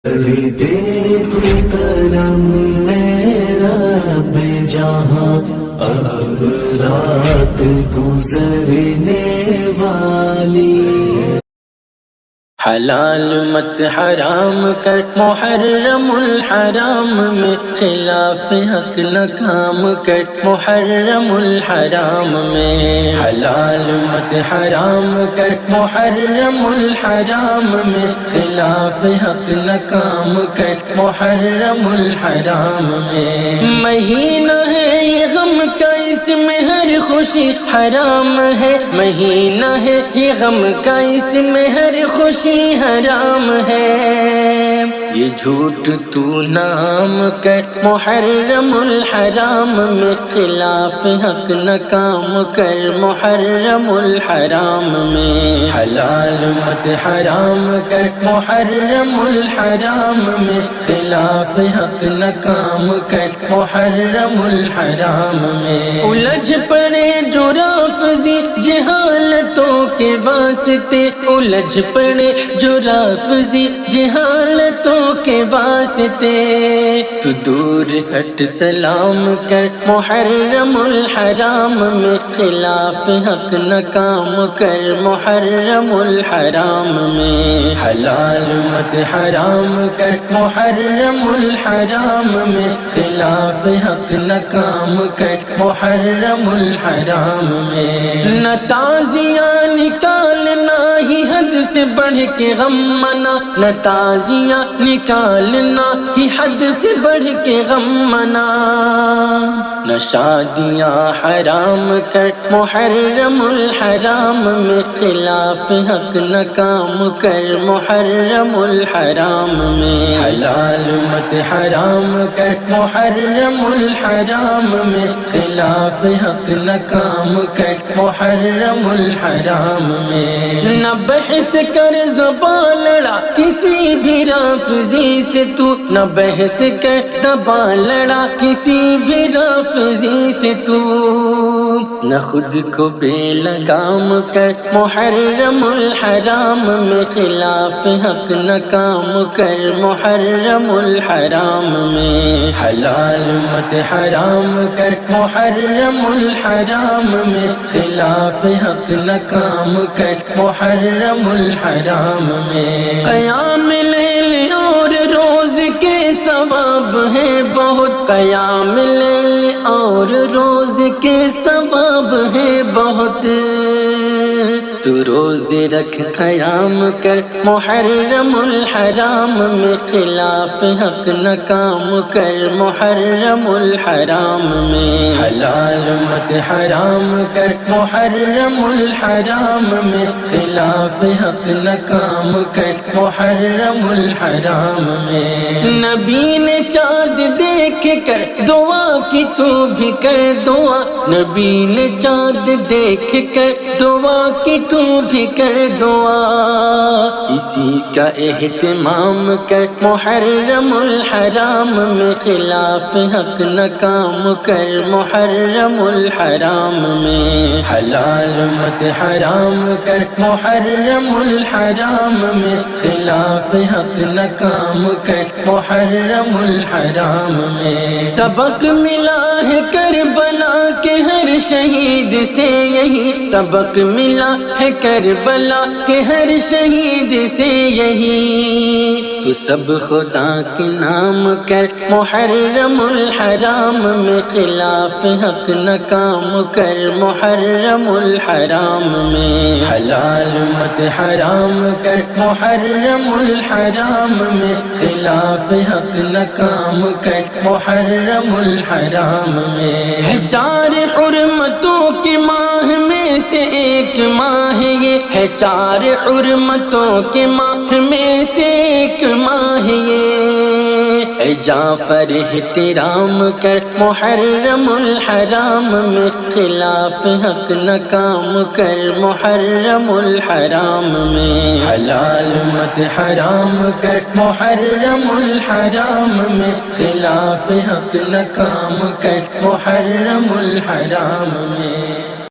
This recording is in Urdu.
دے تو کرم میرا بے جہاں اب رات گزرنے والی حلال مت حرام کر محرم الحرام میں خلاف حق نہ کام کر محرم الحرام میں حلال مت حرام کر محرم الحرام میں خلاف حق نہ کام کر محرم الحرام میں مہینہ ہے یہ غم کا اس میں ہر خوشی حرام ہے مہینہ ہے یہ غم کا اس میں ہر خوشی حرام ہے یہ جھوٹ تو نام کر محرم الحرام میں خلاف حق نہ کام کر محرم الحرام میں حلال مت حرام کر محرم الحرام میں خلاف حق نہ کام کر محرم الحرام میں الجھ پڑے جو رافضی جہالتوں کے واسطے الجھ پڑے جو رافضی جہالتوں کے واسطے تو دور ہٹ سلام کر محرم الحرام میں خلاف حق نہ کام کر محرم الحرام میں حلال مت حرام کر محرم الحرام میں خلاف حق نہ کام کر محرم الحرام میں نہ تعزیاں نکالنا ہی حد سے بڑھ کے غم منا نہ تعزیاں نکالنا ہی حد سے بڑھ کے غم منا نہ شادیاں حرام کر محرم الحرام میں خلاف حق نہ کام کر محرم الحرام میں حلال مت حرام کر محرم الحرام میں خلاف حق نہ کام کر محرم الحرام میں نہ بحث کر زبان لڑا کسی بھی رافضی سے تو نہ بحث کر زبان لڑا کسی بھی رافضی سے تو نہ خود کو بے لگام کر محرم الحرام میں خلاف حق نہ کام کر محرم الحرام میں حلال مت حرام کر محرم الحرام میں خلاف حق نہ کام کر محرم الحرام میں قیام لیل اور روز کے ثواب ہے بہت قیام لیل اور روز کے ثواب ہے بہت تو روزے رکھ قیام کر محرم الحرام میں خلاف حق نہ کام کر محرم الحرام میں حلال مت حرام کر محرم الحرام میں خلاف حق نہ کام کر محرم الحرام میں نبی نے چاند دیکھ کر دعا کی تو بھی کر دعا نبی نے چاند دیکھ کر دعا کی تو بھی کر دعا اسی کا اہتمام کر محرم الحرام میں خلاف حق نہ کام کر محرم الحرام میں حلال مت حرام کر محرم الحرام میں خلاف حق نہ کام کر محرم الحرام میں سبق ملا ہے کربلا کے ہر شہید سے یہی سبق ملا ہے کربلا کے ہر شہید سے یہی تو سب خدا کے نام کر محرم الحرام میں خلاف حق نہ کام کر محرم الحرام میں حلال مت حرام کر محرم الحرام میں خلاف حق نہ کام کر محرم الحرام میں ہے چار حرمتوں کے ماہ میں سے ایک ماہ یہ ہے چار حرمتوں کے ماہ میں سے ایک ماہ یہ اے جعفر احترام کر محرم الحرام میں خلاف حق نہ کام کر محرم الحرام میں حلال مت حرام کر محرم الحرام میں خلاف حق نہ کام کر محرم الحرام میں